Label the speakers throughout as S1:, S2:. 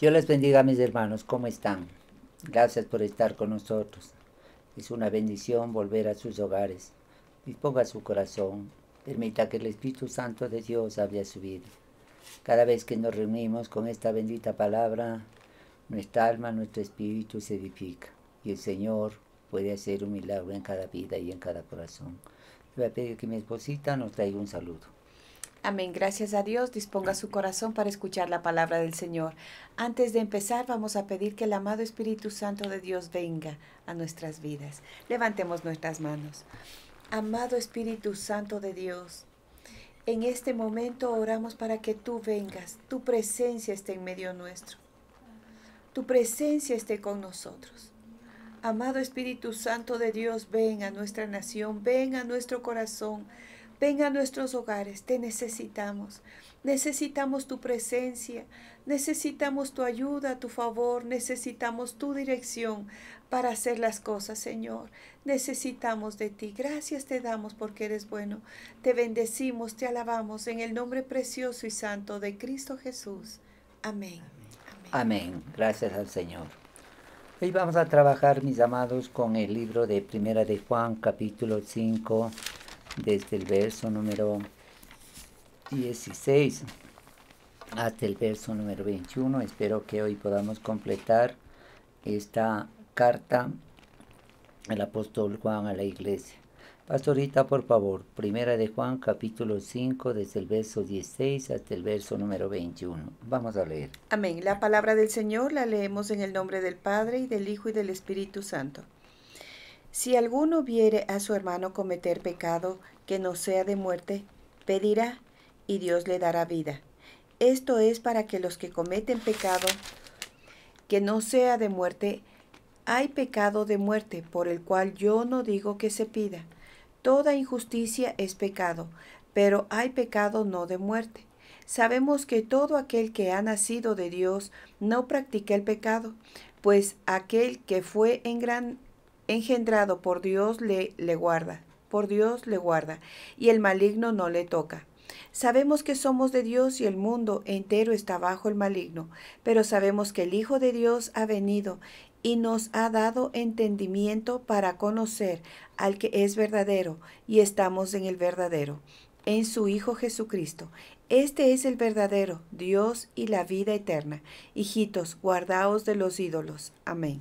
S1: Dios les bendiga, mis hermanos, ¿cómo están? Gracias por estar con nosotros. Es una bendición volver a sus hogares. Disponga su corazón. Permita que el Espíritu Santo de Dios hable a su vida. Cada vez que nos reunimos con esta bendita palabra, nuestra alma, nuestro espíritu se edifica. Y el Señor puede hacer un milagro en cada vida y en cada corazón. Le voy a pedir que mi esposita nos traiga un saludo.
S2: Amén. Gracias a Dios. Disponga su corazón para escuchar la palabra del Señor. Antes de empezar, vamos a pedir que el amado Espíritu Santo de Dios venga a nuestras vidas. Levantemos nuestras manos. Amado Espíritu Santo de Dios, en este momento oramos para que tú vengas, tu presencia esté en medio nuestro. Tu presencia esté con nosotros. Amado Espíritu Santo de Dios, ven a nuestra nación, ven a nuestro corazón, ven a nuestros hogares. Te necesitamos. Necesitamos tu presencia, necesitamos tu ayuda, tu favor, necesitamos tu dirección para hacer las cosas, Señor. Necesitamos de ti. Gracias te damos porque eres bueno. Te bendecimos, te alabamos en el nombre precioso y santo de Cristo Jesús. Amén.
S1: Amén. Gracias al Señor. Hoy vamos a trabajar, mis amados, con el libro de Primera de Juan, capítulo 5, desde el verso número 16 hasta el verso número 21. Espero que hoy podamos completar esta carta del apóstol Juan a la iglesia. Pastorita, por favor, Primera de Juan, capítulo 5, desde el verso 16 hasta el verso número 21. Vamos a leer.
S2: Amén. La palabra del Señor la leemos en el nombre del Padre, y del Hijo, y del Espíritu Santo. Si alguno viere a su hermano cometer pecado que no sea de muerte, pedirá, y Dios le dará vida. Esto es para que los que cometen pecado que no sea de muerte, hay pecado de muerte, por el cual yo no digo que se pida. Toda injusticia es pecado, pero hay pecado no de muerte. Sabemos que todo aquel que ha nacido de Dios no practica el pecado, pues aquel que fue engendrado por Dios le guarda, y el maligno no le toca. Sabemos que somos de Dios y el mundo entero está bajo el maligno, pero sabemos que el Hijo de Dios ha venido y nos ha dado entendimiento para conocer al que es verdadero, y estamos en el verdadero, en su Hijo Jesucristo. Este es el verdadero Dios y la vida eterna. Hijitos, guardaos de los ídolos. Amén.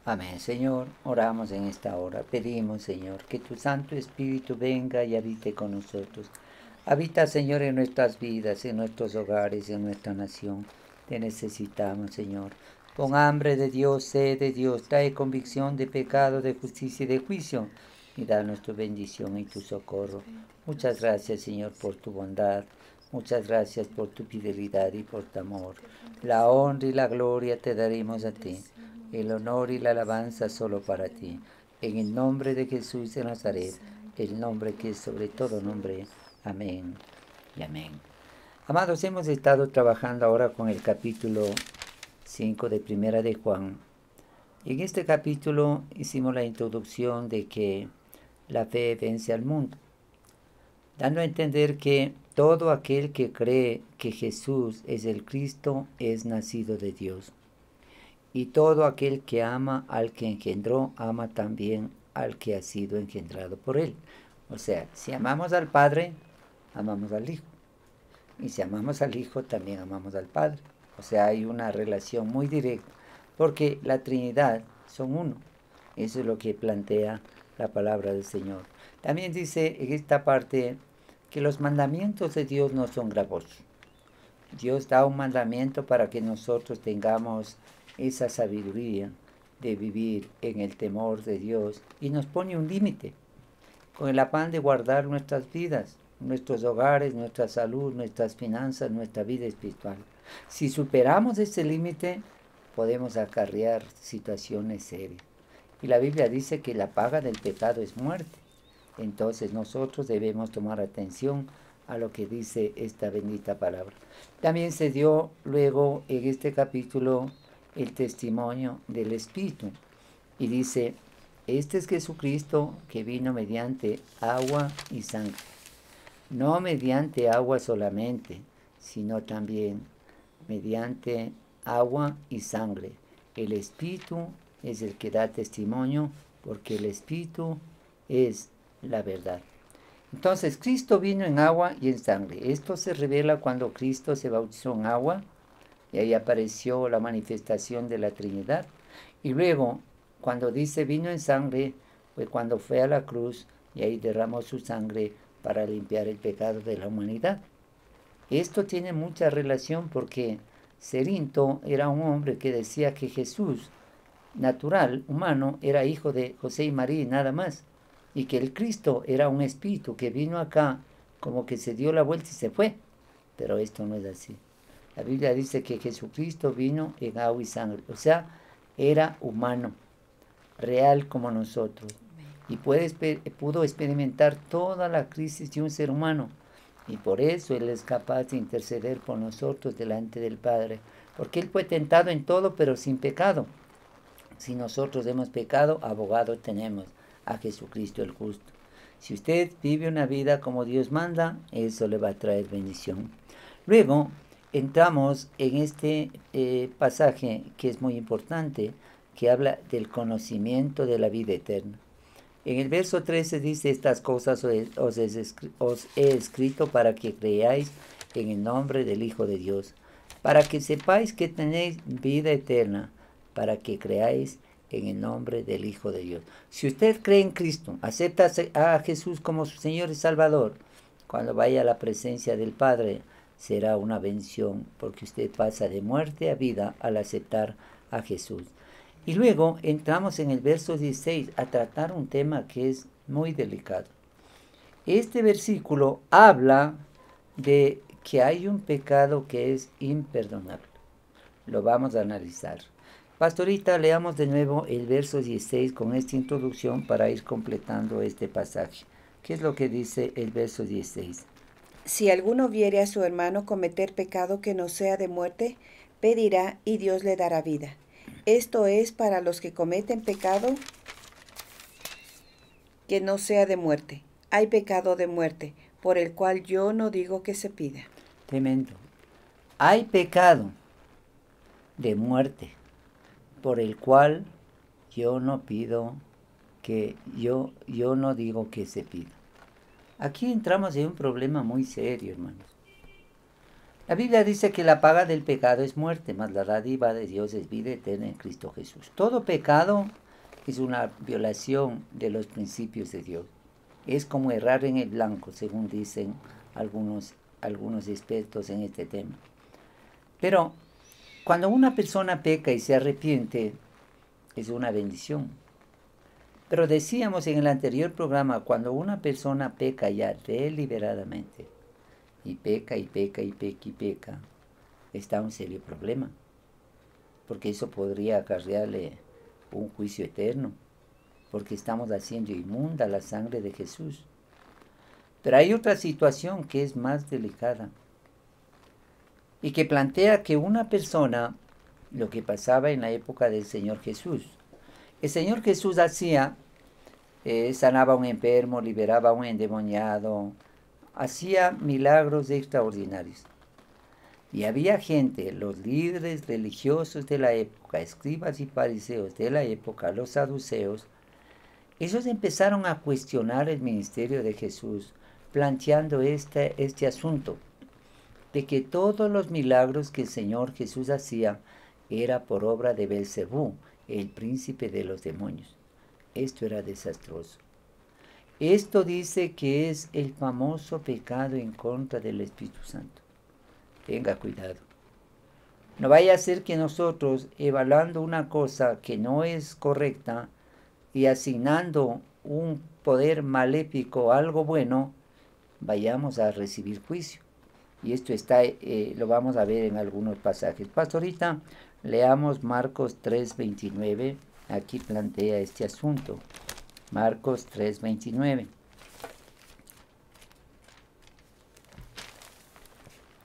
S1: Amén, Señor. Oramos en esta hora. Pedimos, Señor, que tu Santo Espíritu venga y habite con nosotros. Habita, Señor, en nuestras vidas, en nuestros hogares, en nuestra nación. Te necesitamos, Señor. Con hambre de Dios, sed de Dios, trae convicción de pecado, de justicia y de juicio, y danos tu bendición y tu socorro. Muchas gracias, Señor, por tu bondad. Muchas gracias por tu fidelidad y por tu amor. La honra y la gloria te daremos a ti. El honor y la alabanza solo para ti. En el nombre de Jesús de Nazaret, el nombre que es sobre todo nombre. Amén y amén. Amados, hemos estado trabajando ahora con el capítulo 5 de Primera de Juan. Y en este capítulo hicimos la introducción de que la fe vence al mundo, dando a entender que todo aquel que cree que Jesús es el Cristo es nacido de Dios. Y todo aquel que ama al que engendró, ama también al que ha sido engendrado por él. O sea, si amamos al Padre, amamos al Hijo. Y si amamos al Hijo, también amamos al Padre. O sea, hay una relación muy directa, porque la Trinidad son uno. Eso es lo que plantea la palabra del Señor. También dice en esta parte que los mandamientos de Dios no son gravosos. Dios da un mandamiento para que nosotros tengamos esa sabiduría de vivir en el temor de Dios, y nos pone un límite con el afán de guardar nuestras vidas, nuestros hogares, nuestra salud, nuestras finanzas, nuestra vida espiritual. Si superamos ese límite, podemos acarrear situaciones serias. Y la Biblia dice que la paga del pecado es muerte. Entonces nosotros debemos tomar atención a lo que dice esta bendita palabra. También se dio luego en este capítulo el testimonio del Espíritu. Y dice, este es Jesucristo que vino mediante agua y sangre. No mediante agua solamente, sino también mediante agua y sangre. El Espíritu es el que da testimonio, porque el Espíritu es la verdad. Entonces, Cristo vino en agua y en sangre. Esto se revela cuando Cristo se bautizó en agua, y ahí apareció la manifestación de la Trinidad. Y luego, cuando dice vino en sangre, fue cuando fue a la cruz, y ahí derramó su sangre para limpiar el pecado de la humanidad. Esto tiene mucha relación porque Cerinto era un hombre que decía que Jesús, natural, humano, era hijo de José y María y nada más, y que el Cristo era un espíritu que vino acá, como que se dio la vuelta y se fue, pero esto no es así. La Biblia dice que Jesucristo vino en agua y sangre, o sea, era humano, real como nosotros, y pudo experimentar toda la crisis de un ser humano, y por eso Él es capaz de interceder por nosotros delante del Padre, porque Él fue tentado en todo, pero sin pecado. Si nosotros hemos pecado, abogado tenemos, a Jesucristo el justo. Si usted vive una vida como Dios manda, eso le va a traer bendición. Luego, entramos en este pasaje que es muy importante, que habla del conocimiento de la vida eterna. En el verso 13 dice, estas cosas os he escrito para que creáis en el nombre del Hijo de Dios, para que sepáis que tenéis vida eterna, para que creáis en el nombre del Hijo de Dios. Si usted cree en Cristo, acepta a Jesús como su Señor y Salvador, cuando vaya a la presencia del Padre, será una bendición, porque usted pasa de muerte a vida al aceptar a Jesús. Y luego entramos en el verso 16 a tratar un tema que es muy delicado. Este versículo habla de que hay un pecado que es imperdonable. Lo vamos a analizar. Pastorita, leamos de nuevo el verso 16 con esta introducción para ir completando este pasaje. ¿Qué es lo que dice el verso 16?
S2: Si alguno viere a su hermano cometer pecado que no sea de muerte, pedirá y Dios le dará vida. Esto es para los que cometen pecado que no sea de muerte. Hay pecado de muerte, por el cual yo no digo que se pida.
S1: Tremendo. Hay pecado de muerte, por el cual yo no pido que, yo no digo que se pida. Aquí entramos en un problema muy serio, hermanos. La Biblia dice que la paga del pecado es muerte, mas la dádiva de Dios es vida eterna en Cristo Jesús. Todo pecado es una violación de los principios de Dios. Es como errar en el blanco, según dicen algunos expertos en este tema. Pero cuando una persona peca y se arrepiente, es una bendición. Pero decíamos en el anterior programa, cuando una persona peca ya deliberadamente, y peca, y peca, y peca, y peca, está un serio problema. Porque eso podría acarrearle un juicio eterno, porque estamos haciendo inmunda la sangre de Jesús. Pero hay otra situación que es más delicada, y que plantea que una persona, lo que pasaba en la época del Señor Jesús, el Señor Jesús hacía, sanaba a un enfermo, liberaba a un endemoniado, hacía milagros extraordinarios. Y había gente, los líderes religiosos de la época, escribas y fariseos de la época, los saduceos, ellos empezaron a cuestionar el ministerio de Jesús, planteando este asunto, de que todos los milagros que el Señor Jesús hacía era por obra de Belcebú, el príncipe de los demonios. Esto era desastroso. Esto dice que es el famoso pecado en contra del Espíritu Santo. Tenga cuidado. No vaya a ser que nosotros, evaluando una cosa que no es correcta y asignando un poder maléfico a algo bueno, vayamos a recibir juicio. Y esto lo vamos a ver en algunos pasajes. Pastorita, leamos Marcos 3:29. Aquí plantea este asunto. Marcos 3:29.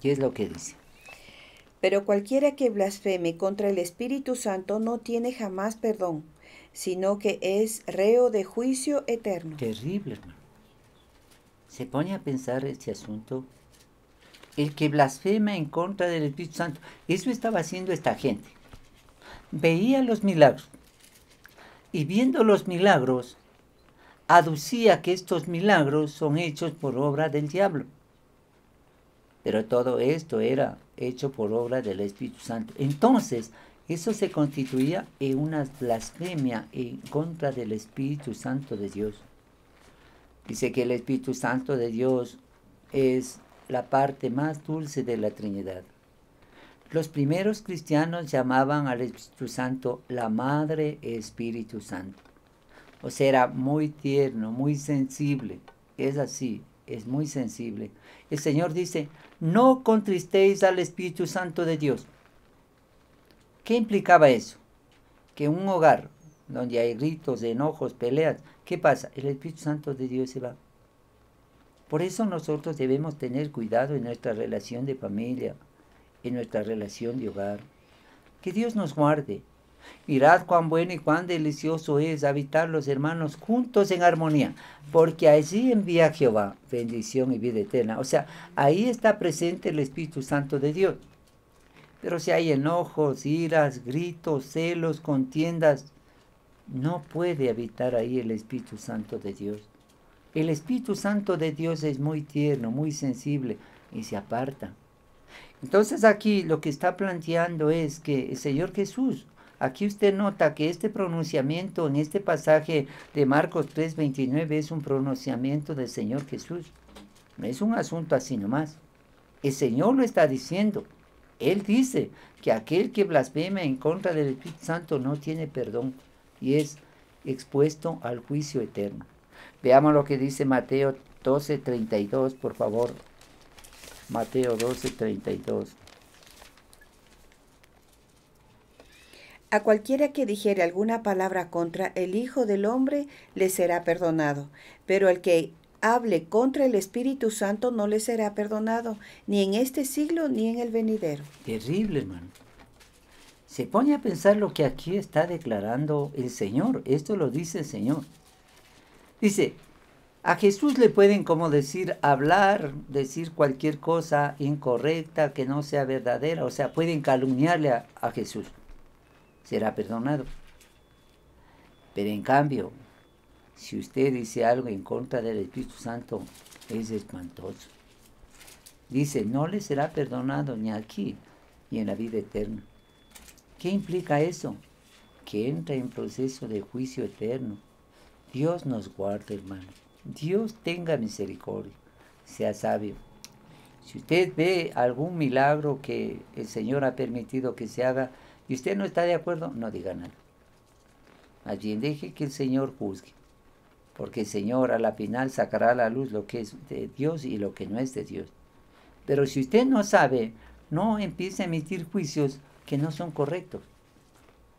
S1: ¿Qué es lo que dice?
S2: Pero cualquiera que blasfeme contra el Espíritu Santo no tiene jamás perdón, sino que es reo de juicio eterno.
S1: Terrible, hermano. Se pone a pensar este asunto. el que blasfema en contra del Espíritu Santo. Eso estaba haciendo esta gente. Veía los milagros y viendo los milagros, aducía que estos milagros son hechos por obra del diablo. Pero todo esto era hecho por obra del Espíritu Santo. Entonces, eso se constituía en una blasfemia en contra del Espíritu Santo de Dios. Dice que el Espíritu Santo de Dios es la parte más dulce de la Trinidad. Los primeros cristianos llamaban al Espíritu Santo la Madre Espíritu Santo. O sea, era muy tierno, muy sensible. Es así, es muy sensible. El Señor dice, no contristéis al Espíritu Santo de Dios. ¿Qué implicaba eso? Que en un hogar donde hay gritos, enojos, peleas, ¿qué pasa? El Espíritu Santo de Dios se va. Por eso nosotros debemos tener cuidado en nuestra relación de familia, en nuestra relación de hogar. Que Dios nos guarde. Mirad cuán bueno y cuán delicioso es habitar los hermanos juntos en armonía, porque allí envía Jehová bendición y vida eterna. O sea, ahí está presente el Espíritu Santo de Dios. Pero si hay enojos, iras, gritos, celos, contiendas, no puede habitar ahí el Espíritu Santo de Dios. El Espíritu Santo de Dios es muy tierno, muy sensible y se aparta. Entonces aquí lo que está planteando es que el Señor Jesús, aquí usted nota que este pronunciamiento en este pasaje de Marcos 3:29 es un pronunciamiento del Señor Jesús. No es un asunto así nomás. El Señor lo está diciendo. Él dice que aquel que blasfema en contra del Espíritu Santo no tiene perdón y es expuesto al juicio eterno. Veamos lo que dice Mateo 12:32, por favor. Mateo 12:32.
S2: A cualquiera que dijere alguna palabra contra el Hijo del Hombre le será perdonado, pero el que hable contra el Espíritu Santo no le será perdonado, ni en este siglo ni en el venidero.
S1: Terrible, hermano. Se pone a pensar lo que aquí está declarando el Señor. Esto lo dice el Señor. Dice, a Jesús le pueden, como decir, hablar, decir cualquier cosa incorrecta que no sea verdadera. O sea, pueden calumniarle a Jesús. Será perdonado. Pero en cambio, si usted dice algo en contra del Espíritu Santo, es espantoso. Dice, no le será perdonado ni aquí ni en la vida eterna. ¿Qué implica eso? Que entra en proceso de juicio eterno. Dios nos guarde, hermano. Dios tenga misericordia. Sea sabio. Si usted ve algún milagro que el Señor ha permitido que se haga y usted no está de acuerdo, no diga nada. Allí deje que el Señor juzgue. Porque el Señor a la final sacará a la luz lo que es de Dios y lo que no es de Dios. Pero si usted no sabe, no empiece a emitir juicios que no son correctos.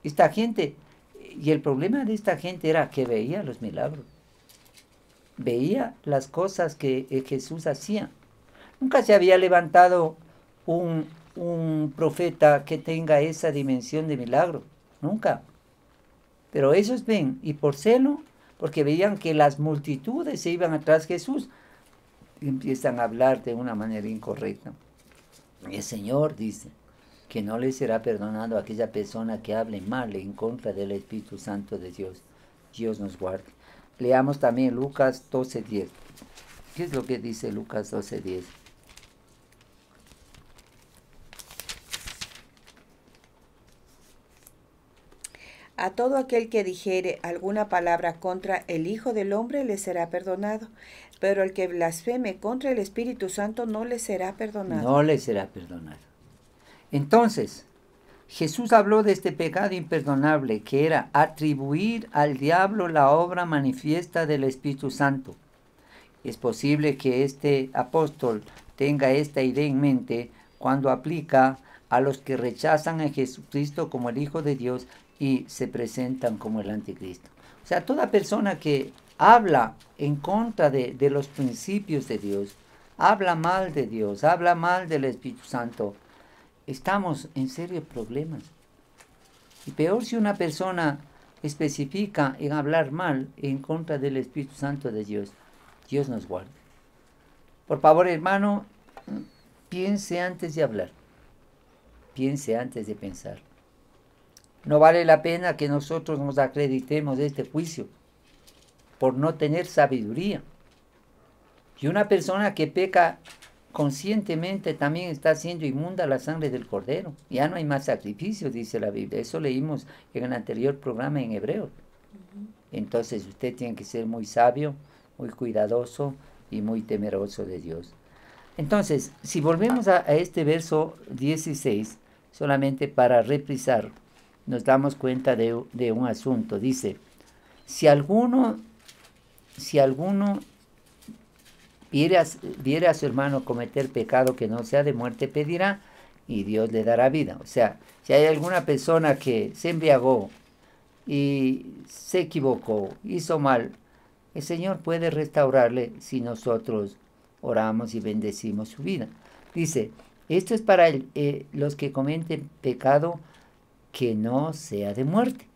S1: Esta gente, y el problema de esta gente era que veía los milagros. Veía las cosas que Jesús hacía. Nunca se había levantado un profeta que tenga esa dimensión de milagro. Nunca. Pero ellos ven, y por celo, porque veían que las multitudes se iban atrás de Jesús, y empiezan a hablar de una manera incorrecta. El Señor dice que no le será perdonado a aquella persona que hable mal en contra del Espíritu Santo de Dios. Dios nos guarde. Leamos también Lucas 12:10. ¿Qué es lo que dice Lucas 12:10?
S2: A todo aquel que dijere alguna palabra contra el Hijo del Hombre le será perdonado, pero el que blasfeme contra el Espíritu Santo no le será perdonado.
S1: No le será perdonado. Entonces, Jesús habló de este pecado imperdonable que era atribuir al diablo la obra manifiesta del Espíritu Santo. Es posible que este apóstol tenga esta idea en mente cuando aplica a los que rechazan a Jesucristo como el Hijo de Dios y se presentan como el anticristo. O sea, toda persona que habla en contra de los principios de Dios, habla mal de Dios, habla mal del Espíritu Santo, estamos en serios problemas. Y peor si una persona especifica en hablar mal en contra del Espíritu Santo de Dios. Dios nos guarde. Por favor, hermano, piense antes de hablar, piense antes de pensar. No vale la pena que nosotros nos acreditemos de este juicio por no tener sabiduría. Y una persona que peca conscientemente también está haciendo inmunda la sangre del Cordero. Ya no hay más sacrificio, dice la Biblia. Eso leímos en el anterior programa en Hebreos. Entonces usted tiene que ser muy sabio, muy cuidadoso y muy temeroso de Dios. Entonces, si volvemos a este verso 16, solamente para reprisar, nos damos cuenta de un asunto. Dice, si alguno viere a su hermano cometer pecado que no sea de muerte, pedirá y Dios le dará vida. O sea, si hay alguna persona que se embriagó y se equivocó, hizo mal, el Señor puede restaurarle si nosotros oramos y bendecimos su vida. Dice, esto es para los que cometen pecado que no sea de muerte.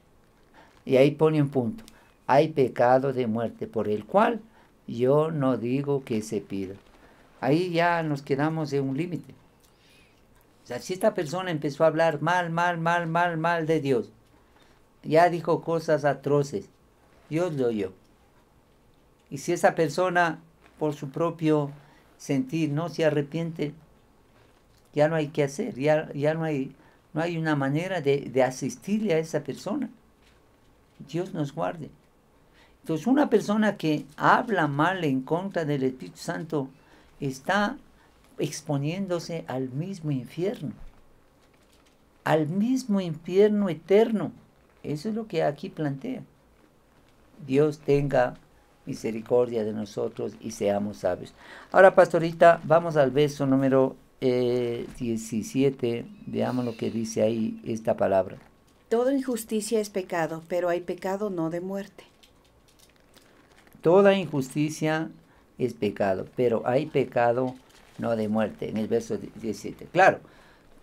S1: Y ahí pone un punto. Hay pecado de muerte por el cual yo no digo que se pida. Ahí ya nos quedamos en un límite. O sea, si esta persona empezó a hablar mal de Dios, ya dijo cosas atroces, Dios lo oyó. Y si esa persona, por su propio sentir, no se arrepiente, ya no hay que hacer, ya no hay una manera de asistirle a esa persona. Dios nos guarde. Entonces, una persona que habla mal en contra del Espíritu Santo está exponiéndose al mismo infierno eterno. Eso es lo que aquí plantea. Dios tenga misericordia de nosotros y seamos sabios. Ahora, pastorita, vamos al verso número 17. Veamos lo que dice ahí esta palabra.
S2: Toda injusticia es pecado, pero hay pecado no de muerte.
S1: Toda injusticia es pecado, pero hay pecado no de muerte, en el verso 17. Claro,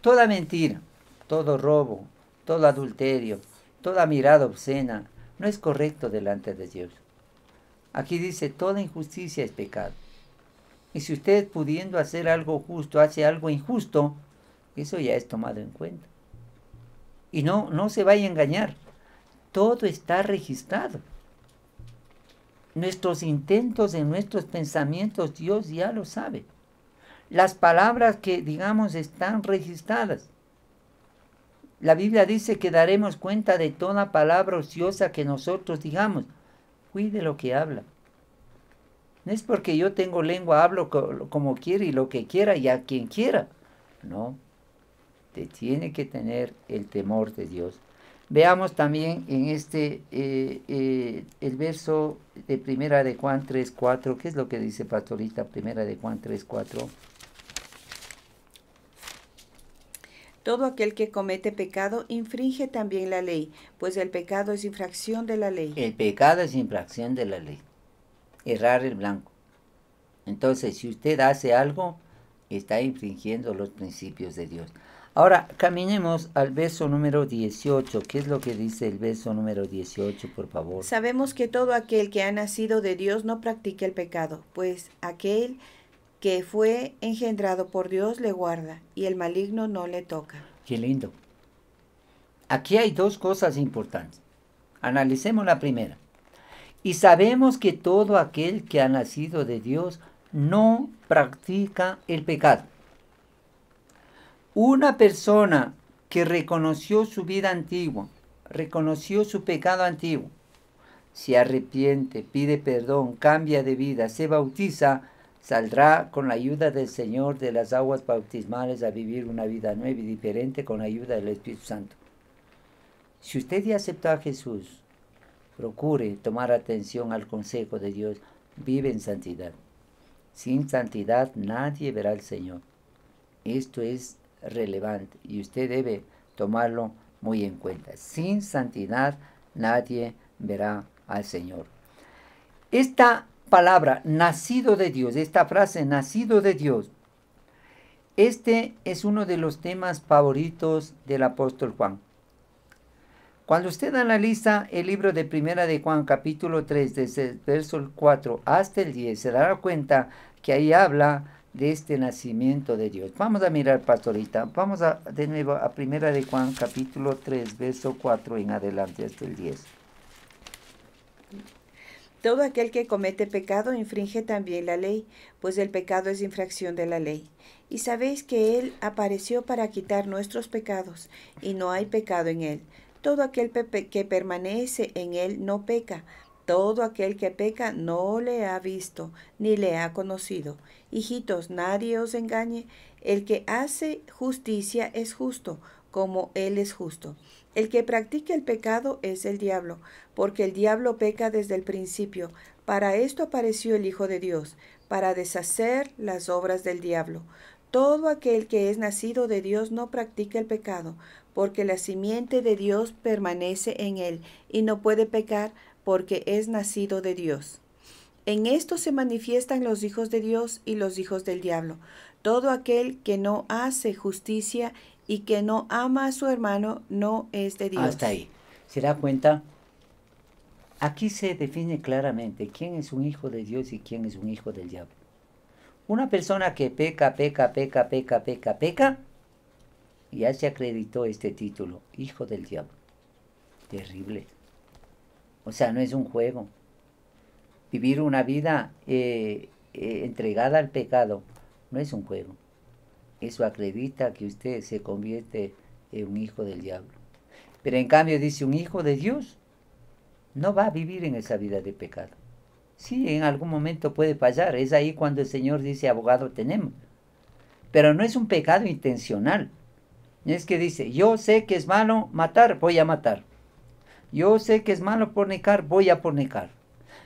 S1: toda mentira, todo robo, todo adulterio, toda mirada obscena, no es correcto delante de Dios. Aquí dice, toda injusticia es pecado. Y si usted pudiendo hacer algo justo, hace algo injusto, eso ya es tomado en cuenta. Y no se vaya a engañar. Todo está registrado. Nuestros intentos en nuestros pensamientos, Dios ya lo sabe. Las palabras que digamos están registradas. La Biblia dice que daremos cuenta de toda palabra ociosa que nosotros digamos. Cuide lo que habla. No es porque yo tengo lengua, hablo como quiera y lo que quiera y a quien quiera. No. Te tiene que tener el temor de Dios. Veamos también en el verso de Primera de Juan 3:4. ¿Qué es lo que dice pastorita? Primera de Juan 3:4.
S2: Todo aquel que comete pecado infringe también la ley, pues el pecado es infracción de la ley.
S1: El pecado es infracción de la ley. Errar el blanco. Entonces, si usted hace algo, está infringiendo los principios de Dios. Ahora, caminemos al verso número 18. ¿Qué es lo que dice el verso número 18, por favor?
S2: Sabemos que todo aquel que ha nacido de Dios no practica el pecado, pues aquel que fue engendrado por Dios le guarda, y el maligno no le toca.
S1: Qué lindo. Aquí hay dos cosas importantes. Analicemos la primera. Y sabemos que todo aquel que ha nacido de Dios no practica el pecado. Una persona que reconoció su vida antigua, reconoció su pecado antiguo, se arrepiente, pide perdón, cambia de vida, se bautiza, saldrá con la ayuda del Señor de las aguas bautismales a vivir una vida nueva y diferente con la ayuda del Espíritu Santo. Si usted ya aceptó a Jesús, procure tomar atención al consejo de Dios, vive en santidad. Sin santidad nadie verá al Señor. Esto es relevante y usted debe tomarlo muy en cuenta. Sin santidad nadie verá al Señor. Esta palabra, nacido de Dios, esta frase, nacido de Dios, este es uno de los temas favoritos del apóstol Juan. Cuando usted analiza el libro de Primera de Juan, capítulo 3, desde el verso 4 hasta el 10, se dará cuenta que ahí habla de este nacimiento de Dios. Vamos a mirar, pastorita. Vamos de nuevo a 1 de Juan, capítulo 3, verso 4 en adelante hasta el 10.
S2: Todo aquel que comete pecado infringe también la ley, pues el pecado es infracción de la ley. Y sabéis que Él apareció para quitar nuestros pecados, y no hay pecado en Él. Todo aquel que permanece en Él no peca. Todo aquel que peca no le ha visto, ni le ha conocido. Hijitos, nadie os engañe. El que hace justicia es justo, como Él es justo. El que practica el pecado es el diablo, porque el diablo peca desde el principio. Para esto apareció el Hijo de Dios, para deshacer las obras del diablo. Todo aquel que es nacido de Dios no practica el pecado, porque la simiente de Dios permanece en él, y no puede pecar porque es nacido de Dios. En esto se manifiestan los hijos de Dios y los hijos del diablo. Todo aquel que no hace justicia y que no ama a su hermano no es de Dios.
S1: Hasta ahí. ¿Se da cuenta? Aquí se define claramente quién es un hijo de Dios y quién es un hijo del diablo. Una persona que peca, ya se acreditó este título, hijo del diablo. Terrible. O sea, no es un juego. Vivir una vida entregada al pecado no es un juego. Eso acredita que usted se convierte en un hijo del diablo. Pero en cambio dice, un hijo de Dios no va a vivir en esa vida de pecado. Sí, en algún momento puede pasar. Es ahí cuando el Señor dice, abogado tenemos. Pero no es un pecado intencional. Es que dice, yo sé que es malo matar, voy a matar. Yo sé que es malo fornicar, voy a fornicar.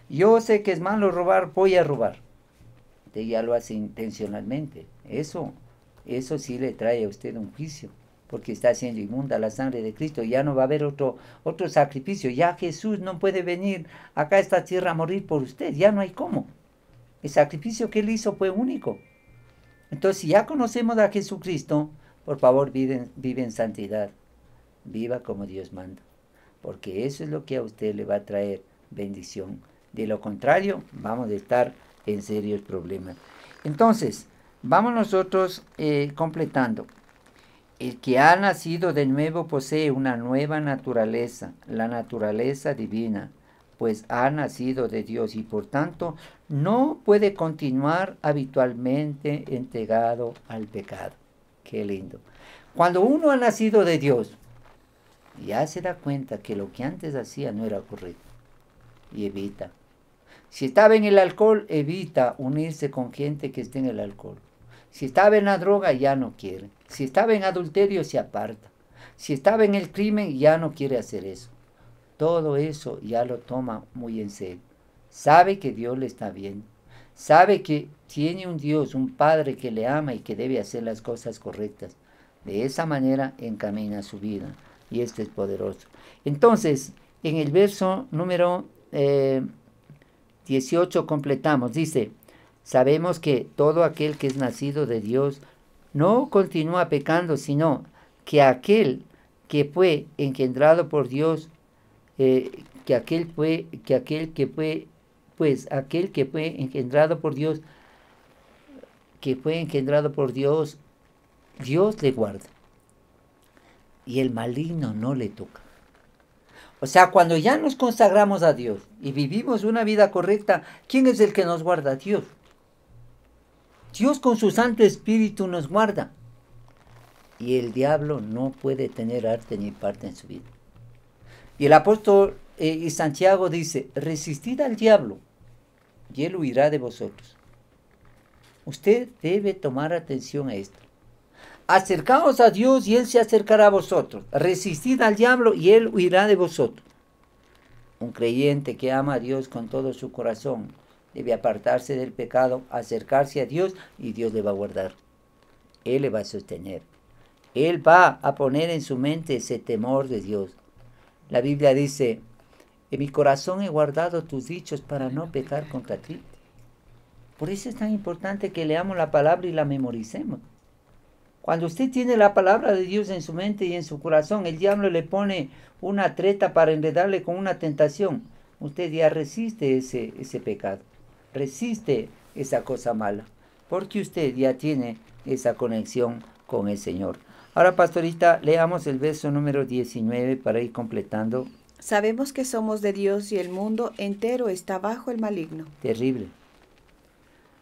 S1: Yo sé que es malo robar, voy a robar. Usted ya lo hace intencionalmente. Eso sí le trae a usted un juicio, porque está haciendo inmunda la sangre de Cristo. Ya no va a haber otro sacrificio. Ya Jesús no puede venir acá a esta tierra a morir por usted. Ya no hay cómo. El sacrificio que Él hizo fue único. Entonces, si ya conocemos a Jesucristo, por favor, vive en santidad. Viva como Dios manda. Porque eso es lo que a usted le va a traer bendición. De lo contrario, vamos a estar en serios problemas. Entonces, vamos nosotros completando. El que ha nacido de nuevo posee una nueva naturaleza, la naturaleza divina, pues ha nacido de Dios y por tanto no puede continuar habitualmente entregado al pecado. Qué lindo. Cuando uno ha nacido de Dios, ya se da cuenta que lo que antes hacía no era correcto y evita. Si estaba en el alcohol, evita unirse con gente que esté en el alcohol. Si estaba en la droga, ya no quiere. Si estaba en adulterio, se aparta. Si estaba en el crimen, ya no quiere hacer eso. Todo eso ya lo toma muy en serio. Sabe que Dios le está viendo. Sabe que tiene un Dios, un Padre que le ama y que debe hacer las cosas correctas. De esa manera encamina su vida. Y este es poderoso. Entonces, en el verso número 18 completamos. Dice, sabemos que todo aquel que es nacido de Dios no continúa pecando, sino que aquel que fue engendrado por Dios, aquel que fue engendrado por Dios, Dios le guarda. Y el maligno no le toca. O sea, cuando ya nos consagramos a Dios y vivimos una vida correcta, ¿quién es el que nos guarda? Dios. Dios con su Santo Espíritu nos guarda. Y el diablo no puede tener arte ni parte en su vida. Y el apóstol y Santiago dice, resistid al diablo y él huirá de vosotros. Usted debe tomar atención a esto. Acercaos a Dios y Él se acercará a vosotros. Resistid al diablo y Él huirá de vosotros. Un creyente que ama a Dios con todo su corazón debe apartarse del pecado, acercarse a Dios y Dios le va a guardar. Él le va a sostener. Él va a poner en su mente ese temor de Dios. La Biblia dice, en mi corazón he guardado tus dichos para no pecar contra ti. Por eso es tan importante que leamos la palabra y la memoricemos. Cuando usted tiene la palabra de Dios en su mente y en su corazón, el diablo le pone una treta para enredarle con una tentación. Usted ya resiste ese pecado, resiste esa cosa mala, porque usted ya tiene esa conexión con el Señor. Ahora, pastorita, leamos el verso número 19 para ir completando.
S2: Sabemos que somos de Dios y el mundo entero está bajo el maligno.
S1: Terrible.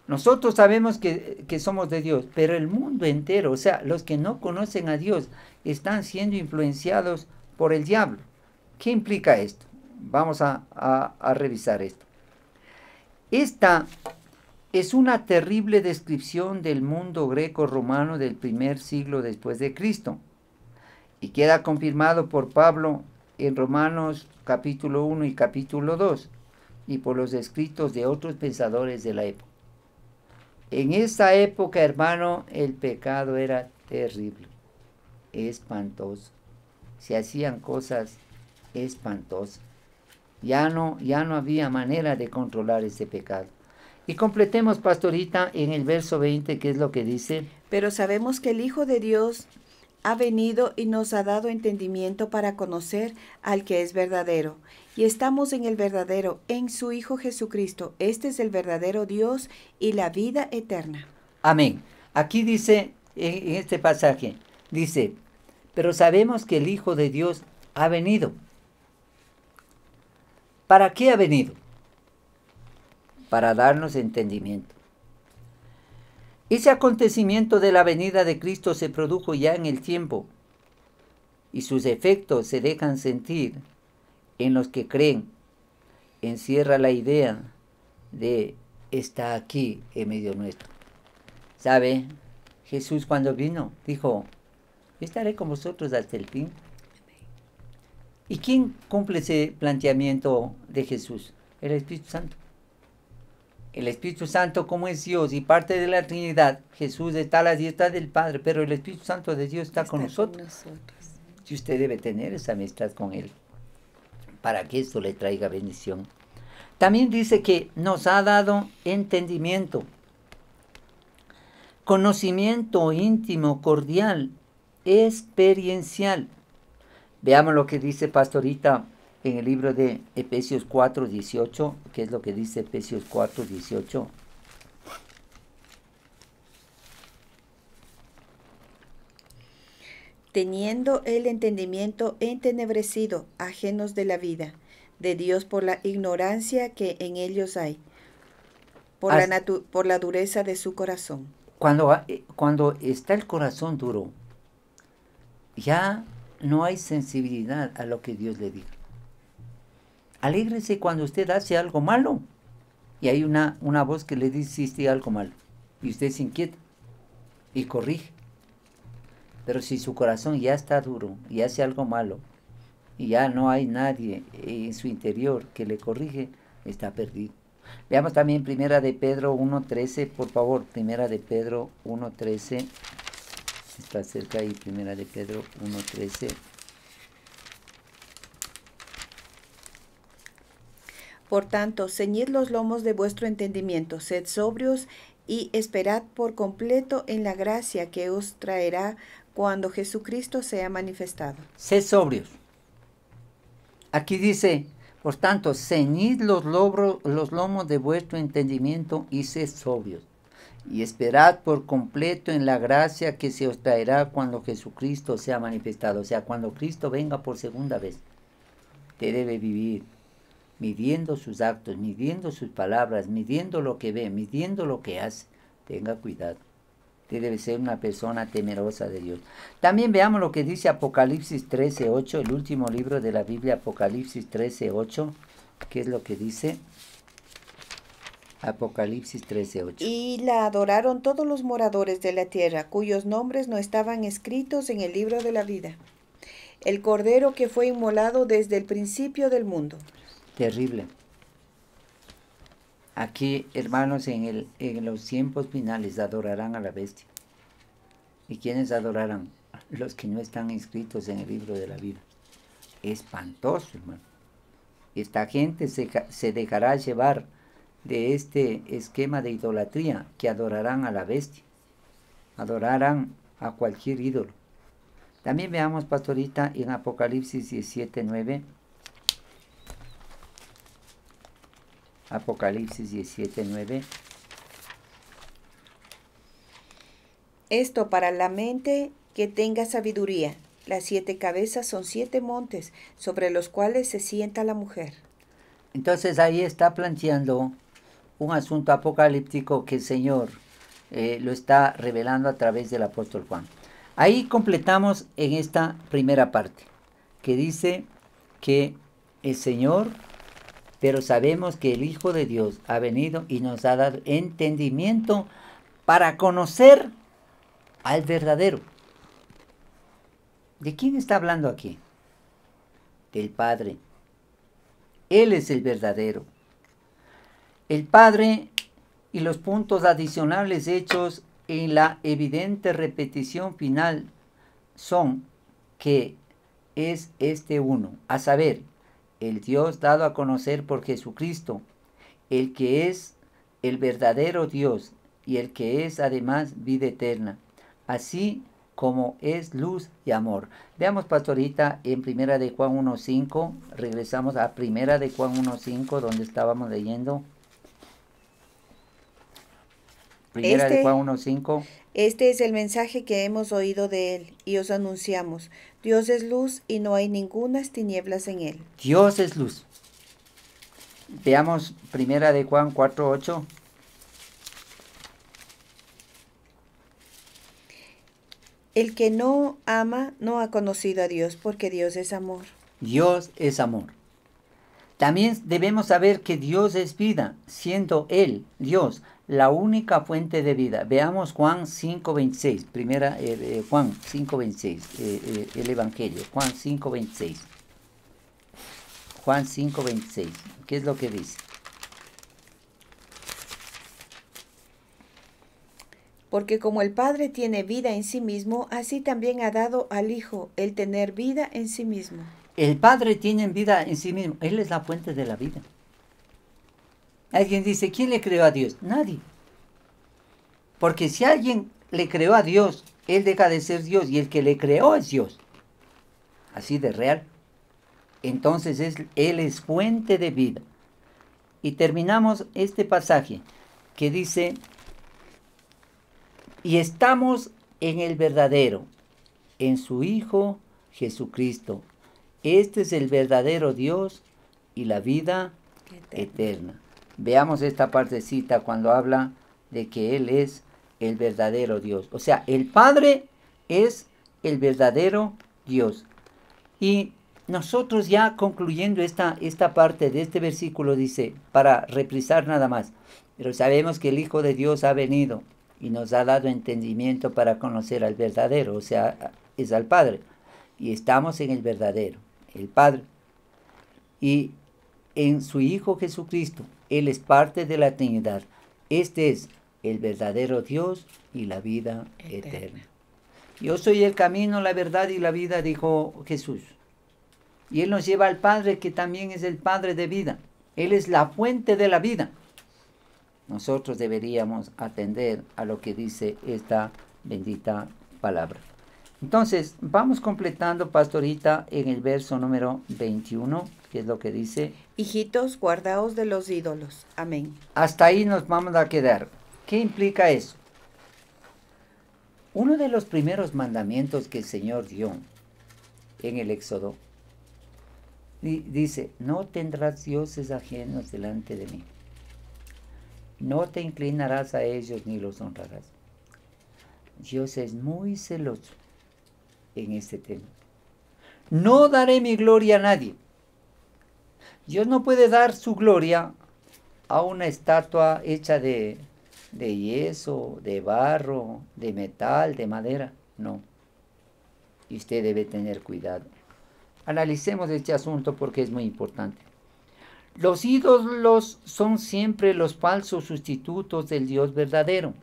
S1: Nosotros sabemos que somos de Dios, pero el mundo entero, o sea, los que no conocen a Dios, están siendo influenciados por el diablo. ¿Qué implica esto? Vamos a revisar esto. Esta es una terrible descripción del mundo greco-romano del primer siglo después de Cristo, y queda confirmado por Pablo en Romanos capítulo 1 y capítulo 2, y por los escritos de otros pensadores de la época. En esa época, hermano, el pecado era terrible, espantoso. Se hacían cosas espantosas. Ya no había manera de controlar ese pecado. Y completemos, pastorita, en el verso 20, que es lo que dice.
S2: Pero sabemos que el Hijo de Dios ha venido y nos ha dado entendimiento para conocer al que es verdadero. Y estamos en el verdadero, en su Hijo Jesucristo. Este es el verdadero Dios y la vida eterna.
S1: Amén. Aquí dice, en este pasaje, dice, pero sabemos que el Hijo de Dios ha venido. ¿Para qué ha venido? Para darnos entendimiento. Ese acontecimiento de la venida de Cristo se produjo ya en el tiempo y sus efectos se dejan sentir en los que creen. Encierra la idea de está aquí en medio nuestro. ¿Sabe? Jesús cuando vino dijo, estaré con vosotros hasta el fin. ¿Y quién cumple ese planteamiento de Jesús? El Espíritu Santo. El Espíritu Santo, como es Dios y parte de la Trinidad, Jesús está a la diestra del Padre, pero el Espíritu Santo de Dios está con nosotros. Y usted debe tener esa amistad con Él para que esto le traiga bendición. También dice que nos ha dado entendimiento, conocimiento íntimo, cordial, experiencial. Veamos lo que dice pastorita en el libro de Efesios 4:18, que es lo que dice Efesios 4:18.
S2: Teniendo el entendimiento entenebrecido, ajenos de la vida de Dios por la ignorancia que en ellos hay, por la dureza de su corazón.
S1: Cuando está el corazón duro, ya no hay sensibilidad a lo que Dios le diga. Alégrese cuando usted hace algo malo y hay una voz que le dice hiciste algo malo y usted se inquieta y corrige. Pero si su corazón ya está duro y hace algo malo y ya no hay nadie en su interior que le corrige, está perdido. Veamos también Primera de Pedro 1:13, por favor. Primera de Pedro 1:13. Está cerca ahí, Primera de Pedro 1:13.
S2: Por tanto, ceñid los lomos de vuestro entendimiento, sed sobrios y esperad por completo en la gracia que os traerá cuando Jesucristo sea manifestado.
S1: Sed sobrios. Aquí dice, por tanto, ceñid los lomos de vuestro entendimiento y sed sobrios. Y esperad por completo en la gracia que se os traerá cuando Jesucristo sea manifestado. O sea, cuando Cristo venga por segunda vez. Usted debe vivir midiendo sus actos, midiendo sus palabras, midiendo lo que ve, midiendo lo que hace. Tenga cuidado. Usted debe ser una persona temerosa de Dios. También veamos lo que dice Apocalipsis 13:8, el último libro de la Biblia, Apocalipsis 13:8. ¿Qué es lo que dice? Apocalipsis 13:8.
S2: Y la adoraron todos los moradores de la tierra, cuyos nombres no estaban escritos en el libro de la vida. El Cordero que fue inmolado desde el principio del mundo.
S1: Terrible. Aquí, hermanos, en los tiempos finales adorarán a la bestia. ¿Y quiénes adorarán? Los que no están inscritos en el libro de la vida. Espantoso, hermano. Esta gente se dejará llevar de este esquema de idolatría, que adorarán a la bestia. Adorarán a cualquier ídolo. También veamos, pastorita, en Apocalipsis 17:9. Apocalipsis 17:9.
S2: Esto para la mente que tenga sabiduría. Las 7 cabezas son 7 montes sobre los cuales se sienta la mujer.
S1: Entonces ahí está planteando un asunto apocalíptico que el Señor lo está revelando a través del apóstol Juan. Ahí completamos en esta primera parte, que dice que el Señor, pero sabemos que el Hijo de Dios ha venido y nos ha dado entendimiento para conocer al verdadero. ¿De quién está hablando aquí? Del Padre. Él es el verdadero. El Padre y los puntos adicionales hechos en la evidente repetición final son que es este uno, a saber, el Dios dado a conocer por Jesucristo, el que es el verdadero Dios y el que es además vida eterna, así como es luz y amor. Veamos, pastorita, en Primera de Juan 1.5, regresamos a Primera de Juan 1.5, donde estábamos leyendo. Primera de Juan 1.5.
S2: Este es el mensaje que hemos oído de él y os anunciamos. Dios es luz y no hay ningunas tinieblas en él.
S1: Dios es luz. Veamos Primera de Juan 4.8.
S2: El que no ama no ha conocido a Dios, porque Dios es amor.
S1: Dios es amor. También debemos saber que Dios es vida, siendo Él, Dios, la única fuente de vida. Veamos Juan 5.26, Juan 5.26, el Evangelio, Juan 5.26. Juan 5.26, ¿qué es lo que dice?
S2: Porque como el Padre tiene vida en sí mismo, así también ha dado al Hijo el tener vida en sí mismo.
S1: El Padre tiene vida en sí mismo. Él es la fuente de la vida. Alguien dice, ¿quién le creó a Dios? Nadie. Porque si alguien le creó a Dios, Él deja de ser Dios y el que le creó es Dios. Así de real. Entonces Él es fuente de vida. Y terminamos este pasaje que dice, y estamos en el verdadero, en su Hijo Jesucristo. Este es el verdadero Dios y la vida eterna. Veamos esta partecita cuando habla de que Él es el verdadero Dios. O sea, el Padre es el verdadero Dios. Y nosotros ya concluyendo esta parte de este versículo dice, para reprisar nada más, pero sabemos que el Hijo de Dios ha venido y nos ha dado entendimiento para conocer al verdadero, o sea, es al Padre. Y estamos en el verdadero, el Padre. Y en su Hijo Jesucristo, Él es parte de la Trinidad. Este es el verdadero Dios y la vida eterna. Yo soy el camino, la verdad y la vida, dijo Jesús. Y Él nos lleva al Padre, que también es el Padre de vida. Él es la fuente de la vida. Nosotros deberíamos atender a lo que dice esta bendita palabra. Entonces, vamos completando, pastorita, en el verso número 21, que es lo que dice.
S2: Hijitos, guardaos de los ídolos. Amén.
S1: Hasta ahí nos vamos a quedar. ¿Qué implica eso? Uno de los primeros mandamientos que el Señor dio en el Éxodo, dice, no tendrás dioses ajenos delante de mí. No te inclinarás a ellos ni los honrarás. Dios es muy celoso en este tema. No daré mi gloria a nadie. Dios no puede dar su gloria a una estatua hecha de yeso, de barro, de metal, de madera. No. Y usted debe tener cuidado. Analicemos este asunto porque es muy importante. Los ídolos son siempre los falsos sustitutos del Dios verdadero.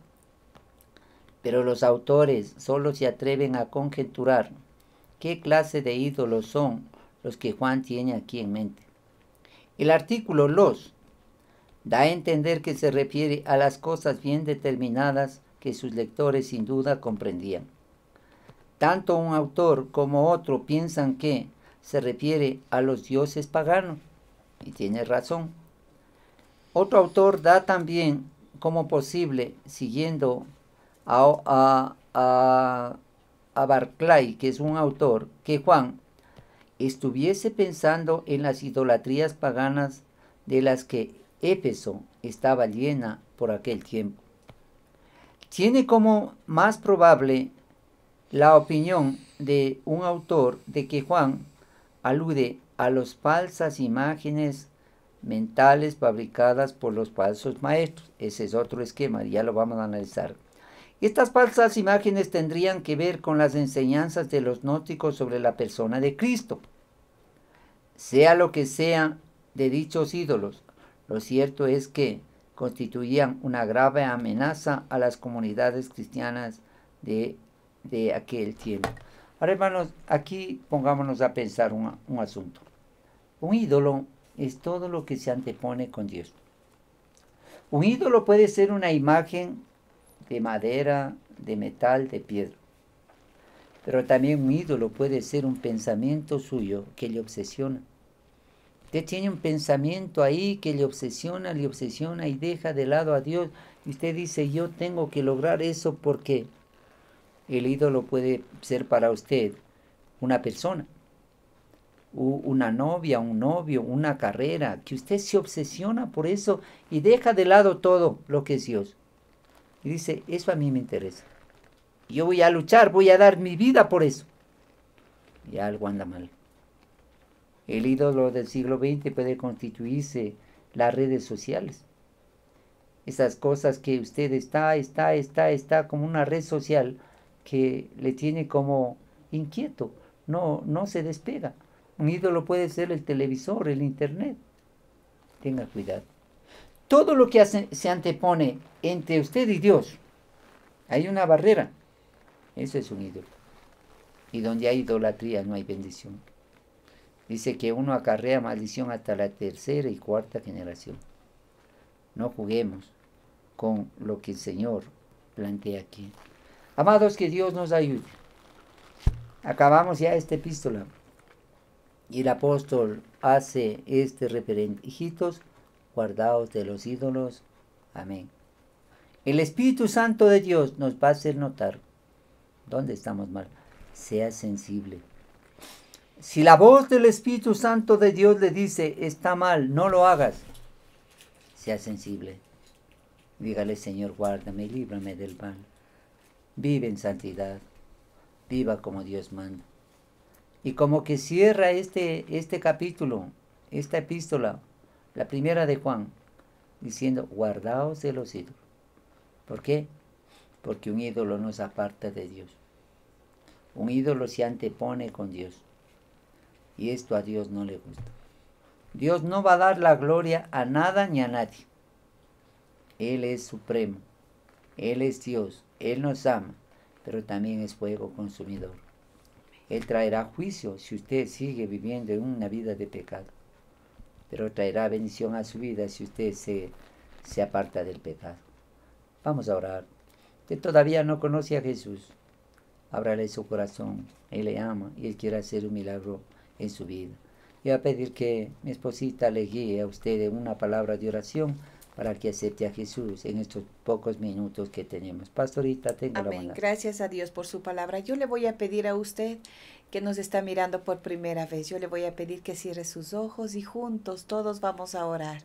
S1: Pero los autores solo se atreven a conjeturar qué clase de ídolos son los que Juan tiene aquí en mente. El artículo los da a entender que se refiere a las cosas bien determinadas que sus lectores sin duda comprendían. Tanto un autor como otro piensan que se refiere a los dioses paganos, y tiene razón. Otro autor da también como posible, siguiendo a a Barclay, que es un autor, que Juan estuviese pensando en las idolatrías paganas de las que Éfeso estaba llena por aquel tiempo. Tiene como más probable la opinión de un autor de que Juan alude a las falsas imágenes mentales fabricadas por los falsos maestros. Ese es otro esquema, ya lo vamos a analizar. Estas falsas imágenes tendrían que ver con las enseñanzas de los gnósticos sobre la persona de Cristo. Sea lo que sea de dichos ídolos, lo cierto es que constituían una grave amenaza a las comunidades cristianas de aquel tiempo. Ahora, hermanos, aquí pongámonos a pensar un asunto. Un ídolo es todo lo que se antepone con Dios. Un ídolo puede ser una imagen de madera, de metal, de piedra. Pero también un ídolo puede ser un pensamiento suyo que le obsesiona. Usted tiene un pensamiento ahí que le obsesiona y deja de lado a Dios. Y usted dice, yo tengo que lograr eso porque el ídolo puede ser para usted una persona, una novia, un novio, una carrera, que usted se obsesiona por eso y deja de lado todo lo que es Dios. Y dice, eso a mí me interesa. Yo voy a luchar, voy a dar mi vida por eso. Y algo anda mal. El ídolo del siglo XX puede constituirse las redes sociales. Esas cosas que usted está como una red social que le tiene como inquieto. No se despega. Un ídolo puede ser el televisor, el internet. Tenga cuidado. Todo lo que se antepone entre usted y Dios, hay una barrera. Eso es un ídolo. Y donde hay idolatría no hay bendición. Dice que uno acarrea maldición hasta la tercera y cuarta generación. No juguemos con lo que el Señor plantea aquí. Amados, que Dios nos ayude. Acabamos ya esta epístola. Y el apóstol hace este referente. Hijitos, guardaos de los ídolos. Amén. El Espíritu Santo de Dios nos va a hacer notar dónde estamos mal. Sea sensible. Si la voz del Espíritu Santo de Dios le dice, está mal, no lo hagas, sea sensible. Dígale, Señor, guárdame, líbrame del mal. Vive en santidad. Viva como Dios manda. Y como que cierra este capítulo, esta epístola, la primera de Juan, diciendo, guardaos de los ídolos. ¿Por qué? Porque un ídolo nos aparta de Dios. Un ídolo se antepone con Dios. Y esto a Dios no le gusta. Dios no va a dar la gloria a nada ni a nadie. Él es supremo. Él es Dios. Él nos ama. Pero también es fuego consumidor. Él traerá juicio si usted sigue viviendo en una vida de pecado. Pero traerá bendición a su vida si usted se aparta del pecado. Vamos a orar. Usted todavía no conoce a Jesús. Ábrale su corazón. Él le ama y Él quiere hacer un milagro en su vida. Y voy a pedir que mi esposita le guíe a usted en una palabra de oración para que acepte a Jesús en estos pocos minutos que tenemos. Pastorita, tenga la bondad.
S2: Gracias a Dios por su palabra. Yo le voy a pedir a usted que nos está mirando por primera vez. Yo le voy a pedir que cierre sus ojos y juntos todos vamos a orar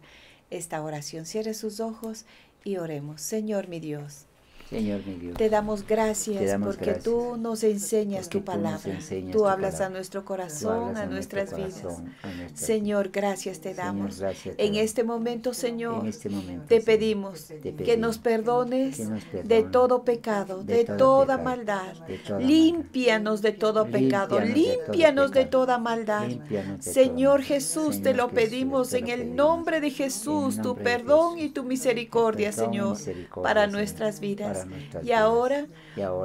S2: esta oración. Cierre sus ojos y oremos. Señor mi Dios.
S1: Señor mi Dios,
S2: te damos gracias porque
S1: gracias,
S2: tú nos enseñas
S1: porque
S2: tu palabra.
S1: Tú
S2: hablas
S1: palabra.
S2: a nuestro corazón, a nuestras vidas. Señor, gracias te damos.
S1: Gracias
S2: en este momento, Señor,
S1: Señor,
S2: te pedimos que nos perdones de todo pecado, de toda maldad. Límpianos de todo pecado, límpianos de toda maldad. Señor Jesús, te lo pedimos en el nombre de Jesús, tu perdón y tu misericordia, Señor, para nuestras vidas. Y ahora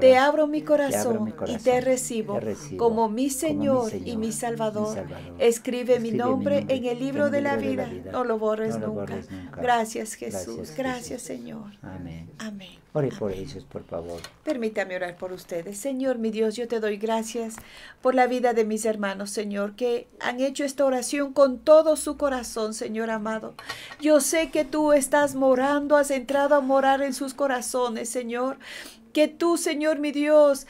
S2: te abro mi corazón y te recibo como mi Señor y mi Salvador. Escribe mi nombre en el libro de la vida. No lo borres nunca. Gracias, Jesús. Gracias, Señor.
S1: Amén.
S2: Amén.
S1: Ore por ellos, por favor.
S2: Permítame orar por ustedes. Señor, mi Dios, yo te doy gracias por la vida de mis hermanos, Señor, que han hecho esta oración con todo su corazón, Señor amado. Yo sé que tú estás morando, has entrado a morar en sus corazones, Señor. que tú, Señor mi Dios,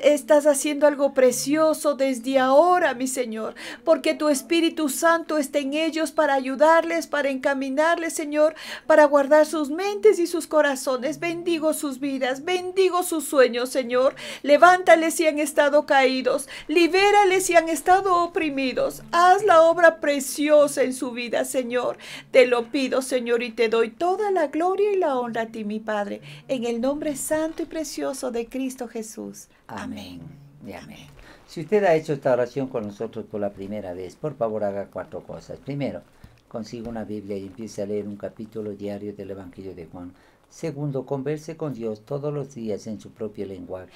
S2: estás haciendo algo precioso desde ahora, mi Señor, porque tu Espíritu Santo está en ellos para ayudarles, para encaminarles, Señor, para guardar sus mentes y sus corazones. Bendigo sus vidas, bendigo sus sueños, Señor. Levántales si han estado caídos, libérales si han estado oprimidos. Haz la obra preciosa en su vida, Señor. Te lo pido, Señor, y te doy toda la gloria y la honra a ti, mi Padre, en el nombre santo y precioso de Cristo Jesús.
S1: Amén y amén. Si usted ha hecho esta oración con nosotros por la primera vez, por favor haga 4 cosas. Primero, consiga una Biblia y empiece a leer un capítulo diario del Evangelio de Juan. Segundo, converse con Dios todos los días en su propio lenguaje.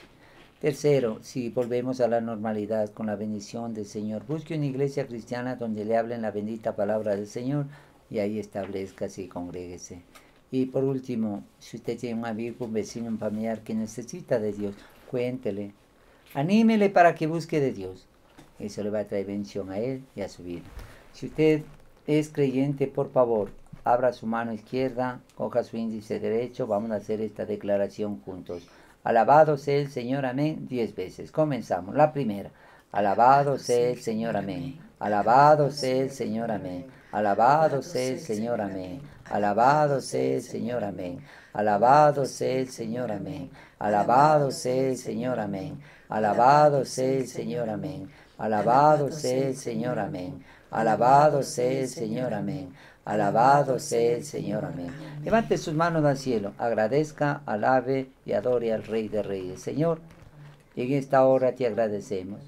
S1: Tercero, si volvemos a la normalidad con la bendición del Señor, busque una iglesia cristiana donde le hablen la bendita palabra del Señor y ahí establezcase y congréguese. Y por último, si usted tiene un amigo, un vecino, un familiar que necesita de Dios, cuéntele, anímele para que busque de Dios. Eso le va a traer bendición a él y a su vida. Si usted es creyente, por favor, abra su mano izquierda, coja su índice derecho, vamos a hacer esta declaración juntos. Alabado sea el Señor, amén, 10 veces. Comenzamos. La primera. Alabado sea el Señor, amén. Alabado sea el Señor, amén. Alabado sea el Señor, amén. Alabado sea el Señor, amén. Alabado sea el Señor, amén. Alabado sea el Señor, amén. Alabado sea el Señor, amén. Alabado sea el Señor, amén. Alabado sea el Señor, amén. Alabado sea el Señor, amén. Levante sus manos al cielo, agradezca, alabe y adore al Rey de Reyes. Señor, en esta hora te agradecemos,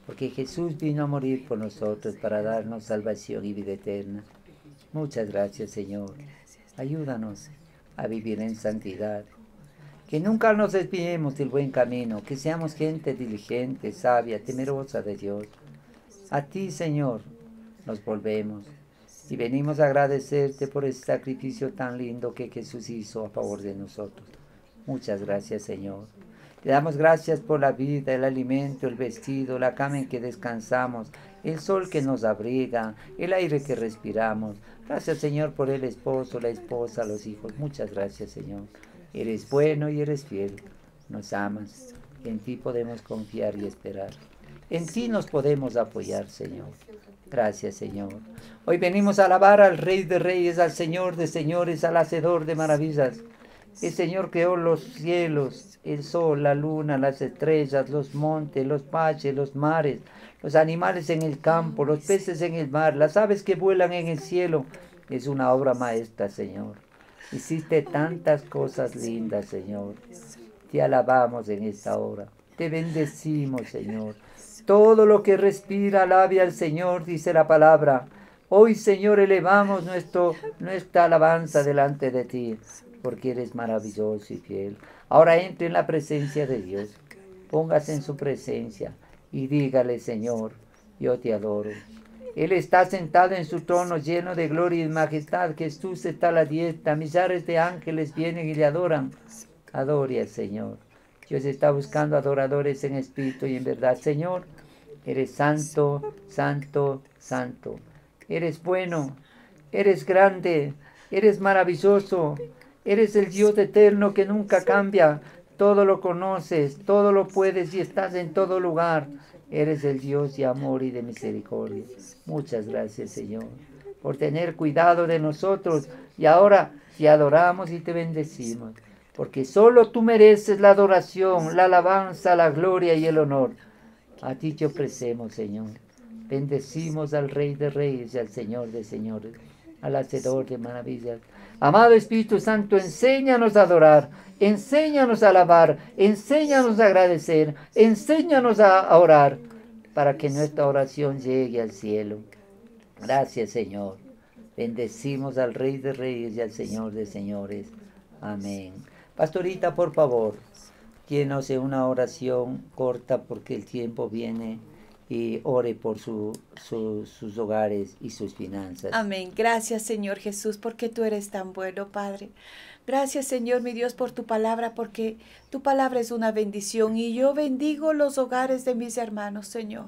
S1: porque Jesús vino a morir por nosotros para darnos salvación y vida eterna. Muchas gracias, Señor. Ayúdanos a vivir en santidad. Que nunca nos desviemos del buen camino, que seamos gente diligente, sabia, temerosa de Dios. A ti, Señor, nos volvemos y venimos a agradecerte por el sacrificio tan lindo que Jesús hizo a favor de nosotros. Muchas gracias, Señor. Te damos gracias por la vida, el alimento, el vestido, la cama en que descansamos, el sol que nos abriga, el aire que respiramos. Gracias, Señor, por el esposo, la esposa, los hijos. Muchas gracias, Señor. Eres bueno y eres fiel. Nos amas. En ti podemos confiar y esperar. En ti nos podemos apoyar, Señor. Gracias, Señor. Hoy venimos a alabar al Rey de Reyes, al Señor de Señores, al Hacedor de maravillas. El Señor creó los cielos, el sol, la luna, las estrellas, los montes, los valles, los mares, los animales en el campo, los peces en el mar, las aves que vuelan en el cielo. Es una obra maestra, Señor. Hiciste tantas cosas lindas, Señor. Te alabamos en esta hora. Te bendecimos, Señor. Todo lo que respira, alabe al Señor, dice la palabra. Hoy, Señor, elevamos nuestra alabanza delante de ti, porque eres maravilloso y fiel. Ahora entre en la presencia de Dios. Póngase en su presencia y dígale, Señor, yo te adoro. Él está sentado en su trono lleno de gloria y majestad. Jesús está a la diestra. Millares de ángeles vienen y le adoran. Adore al Señor. Dios está buscando adoradores en espíritu y en verdad. Señor, eres santo, santo, santo. Eres bueno, eres grande, eres maravilloso. Eres el Dios eterno que nunca cambia. Todo lo conoces, todo lo puedes y estás en todo lugar. Eres el Dios de amor y de misericordia. Muchas gracias, Señor, por tener cuidado de nosotros. Y ahora te adoramos y te bendecimos, porque solo tú mereces la adoración, la alabanza, la gloria y el honor. A ti te ofrecemos, Señor. Bendecimos al Rey de Reyes y al Señor de Señores, al Hacedor de maravillas. Amado Espíritu Santo, enséñanos a adorar, enséñanos a alabar, enséñanos a agradecer, enséñanos a orar, para que nuestra oración llegue al cielo. Gracias, Señor. Bendecimos al Rey de Reyes y al Señor de Señores. Amén. Pastorita, por favor, llenos de una oración corta porque el tiempo viene, y ore por sus hogares y sus finanzas.
S2: Amén. Gracias, Señor Jesús, porque tú eres tan bueno, Padre. Gracias, Señor, mi Dios, por tu palabra, porque tu palabra es una bendición y yo bendigo los hogares de mis hermanos, Señor.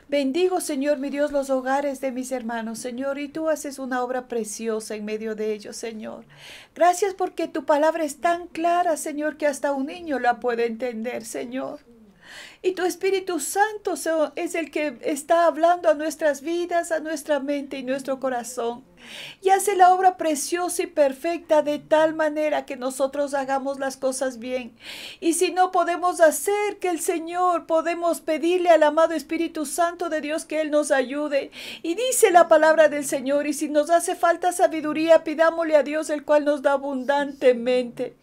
S2: Bendigo, Señor, mi Dios, los hogares de mis hermanos, Señor, y tú haces una obra preciosa en medio de ellos, Señor. Gracias porque tu palabra es tan clara, Señor, que hasta un niño la puede entender, Señor. Y tu Espíritu Santo es el que está hablando a nuestras vidas, a nuestra mente y nuestro corazón. Y hace la obra preciosa y perfecta de tal manera que nosotros hagamos las cosas bien. Y si no podemos hacer que el Señor, podemos pedirle al amado Espíritu Santo de Dios que Él nos ayude. Y dice la palabra del Señor, y si nos hace falta sabiduría, pidámosle a Dios, el cual nos da abundantemente.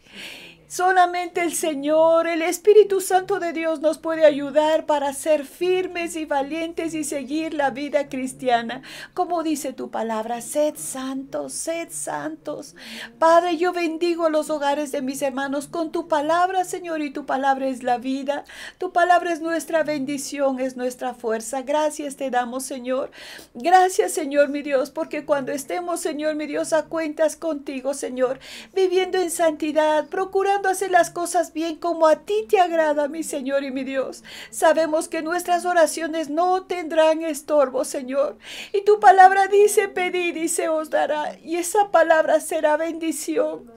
S2: Solamente el Señor, el Espíritu Santo de Dios nos puede ayudar para ser firmes y valientes y seguir la vida cristiana. Como dice tu palabra, sed santos, sed santos. Padre, yo bendigo los hogares de mis hermanos con tu palabra, Señor, y tu palabra es la vida. Tu palabra es nuestra bendición, es nuestra fuerza. Gracias te damos, Señor. Gracias, Señor, mi Dios, porque cuando estemos, Señor, mi Dios, a cuentas contigo, Señor, viviendo en santidad, procurando hacer las cosas bien como a ti te agrada, mi Señor y mi Dios. Sabemos que nuestras oraciones no tendrán estorbo, Señor. Y tu palabra dice, pedid y se os dará. Y esa palabra será bendición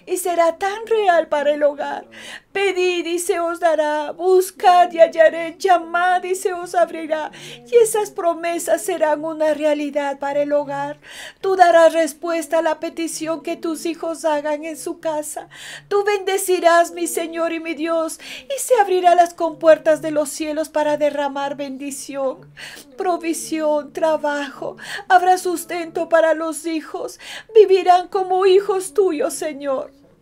S2: y será tan real para el hogar. Pedid y se os dará, buscad y hallaréis, llamad y se os abrirá. Y esas promesas serán una realidad para el hogar. Tú darás respuesta a la petición que tus hijos hagan en su casa. Tú bendecirás, mi Señor y mi Dios, y se abrirán las compuertas de los cielos para derramar bendición, provisión, trabajo. Habrá sustento para los hijos. Vivirán como hijos tuyos, Señor.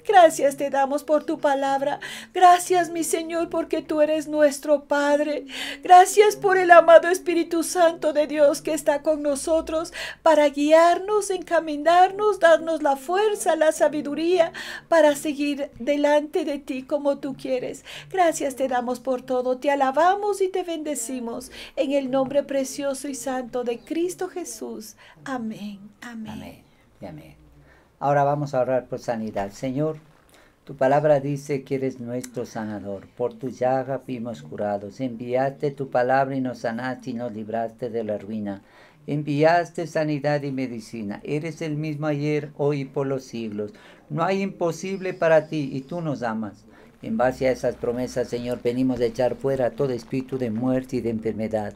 S2: Gracias te damos por tu palabra. Gracias, mi Señor, porque tú eres nuestro Padre. Gracias por el amado Espíritu Santo de Dios que está con nosotros para guiarnos, encaminarnos, darnos la fuerza, la sabiduría para seguir delante de ti como tú quieres. Gracias te damos por todo. Te alabamos y te bendecimos en el nombre precioso y santo de Cristo Jesús. Amén. Amén.
S1: Amén y amén. Ahora vamos a orar por sanidad. Señor, tu palabra dice que eres nuestro sanador. Por tu llaga fuimos curados. Enviaste tu palabra y nos sanaste y nos libraste de la ruina. Enviaste sanidad y medicina. Eres el mismo ayer, hoy y por los siglos. No hay imposible para ti y tú nos amas. En base a esas promesas, Señor, venimos a echar fuera todo espíritu de muerte y de enfermedad.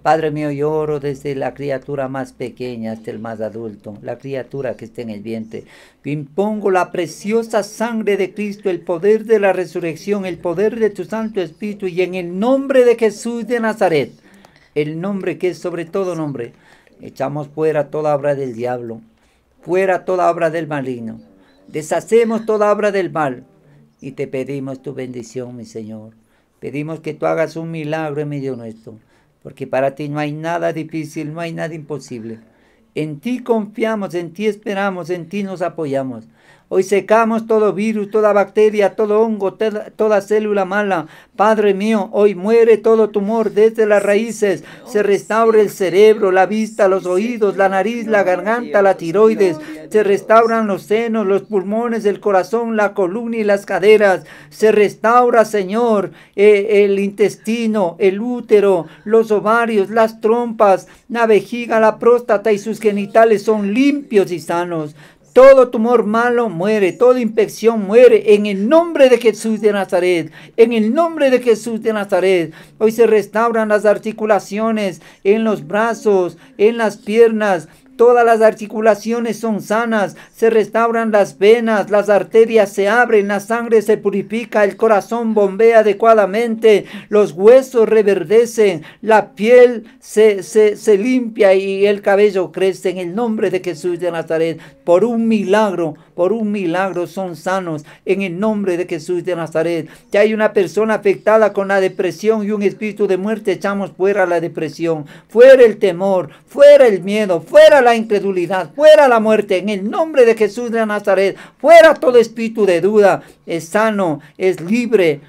S1: Padre mío, yo oro desde la criatura más pequeña hasta el más adulto, la criatura que está en el vientre. Impongo la preciosa sangre de Cristo, el poder de la resurrección, el poder de tu Santo Espíritu, y en el nombre de Jesús de Nazaret, el nombre que es sobre todo nombre, echamos fuera toda obra del diablo, fuera toda obra del maligno, deshacemos toda obra del mal, y te pedimos tu bendición, mi Señor. Pedimos que tú hagas un milagro en medio nuestro. Porque para ti no hay nada difícil, no hay nada imposible. En ti confiamos, en ti esperamos, en ti nos apoyamos. Hoy secamos todo virus, toda bacteria, todo hongo, toda célula mala. Padre mío, hoy muere todo tumor desde las raíces. Se restaura el cerebro, la vista, los oídos, la nariz, la garganta, la tiroides. Se restauran los senos, los pulmones, el corazón, la columna y las caderas. Se restaura, Señor, el intestino, el útero, los ovarios, las trompas, la vejiga, la próstata y sus genitales son limpios y sanos. Todo tumor malo muere, toda infección muere en el nombre de Jesús de Nazaret, en el nombre de Jesús de Nazaret. Hoy se restauran las articulaciones en los brazos, en las piernas. Todas las articulaciones son sanas, se restauran las venas, las arterias se abren, la sangre se purifica, el corazón bombea adecuadamente, los huesos reverdecen, la piel se limpia y el cabello crece en el nombre de Jesús de Nazaret. Por un milagro son sanos en el nombre de Jesús de Nazaret. Ya hay una persona afectada con la depresión y un espíritu de muerte, echamos fuera la depresión, fuera el temor, fuera el miedo, fuera la incredulidad, fuera la muerte, en el nombre de Jesús de Nazaret, fuera todo espíritu de duda. Es sano, es libre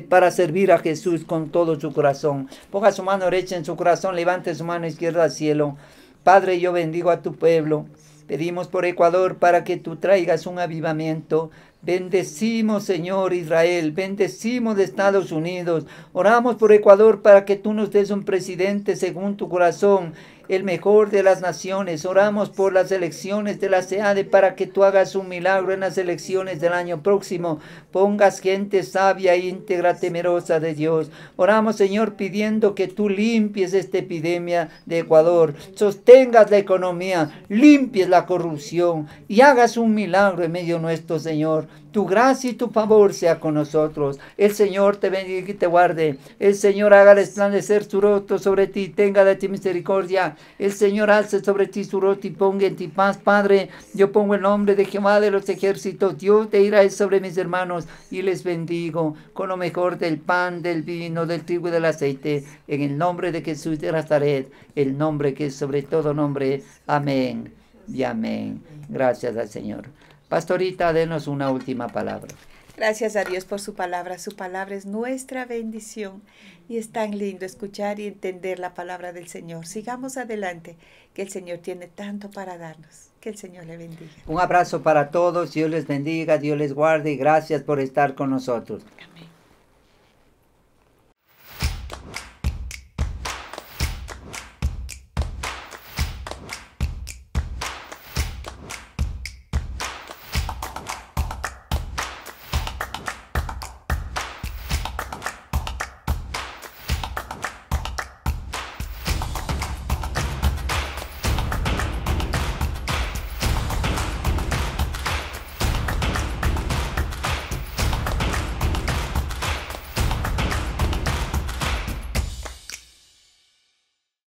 S1: para servir a Jesús con todo su corazón. Ponga su mano derecha en su corazón, levante su mano izquierda al cielo. Padre, yo bendigo a tu pueblo. Pedimos por Ecuador para que tú traigas un avivamiento. Bendecimos, Señor Israel, bendecimos de Estados Unidos. Oramos por Ecuador para que tú nos des un presidente según tu corazón, el mejor de las naciones. Oramos por las elecciones de la SEADE para que tú hagas un milagro en las elecciones del año próximo. Pongas gente sabia, íntegra, temerosa de Dios. Oramos, Señor, pidiendo que tú limpies esta epidemia de Ecuador, sostengas la economía, limpies la corrupción y hagas un milagro en medio nuestro, Señor. Tu gracia y tu favor sea con nosotros. El Señor te bendiga y te guarde. El Señor haga resplandecer su rostro sobre ti, tenga de ti misericordia. El Señor alce sobre ti su rostro y ponga en ti paz. Padre, yo pongo el nombre de Jehová de los ejércitos, Dios de Israel, sobre mis hermanos y les bendigo con lo mejor del pan, del vino, del trigo y del aceite, en el nombre de Jesús de Nazaret, el nombre que es sobre todo nombre. Amén y amén. Gracias al Señor. Pastorita, denos una última palabra.
S2: Gracias a Dios por su palabra. Su palabra es nuestra bendición y es tan lindo escuchar y entender la palabra del Señor. Sigamos adelante, que el Señor tiene tanto para darnos. Que el Señor le bendiga.
S1: Un abrazo para todos. Dios les bendiga, Dios les guarde y gracias por estar con nosotros.
S2: Amén.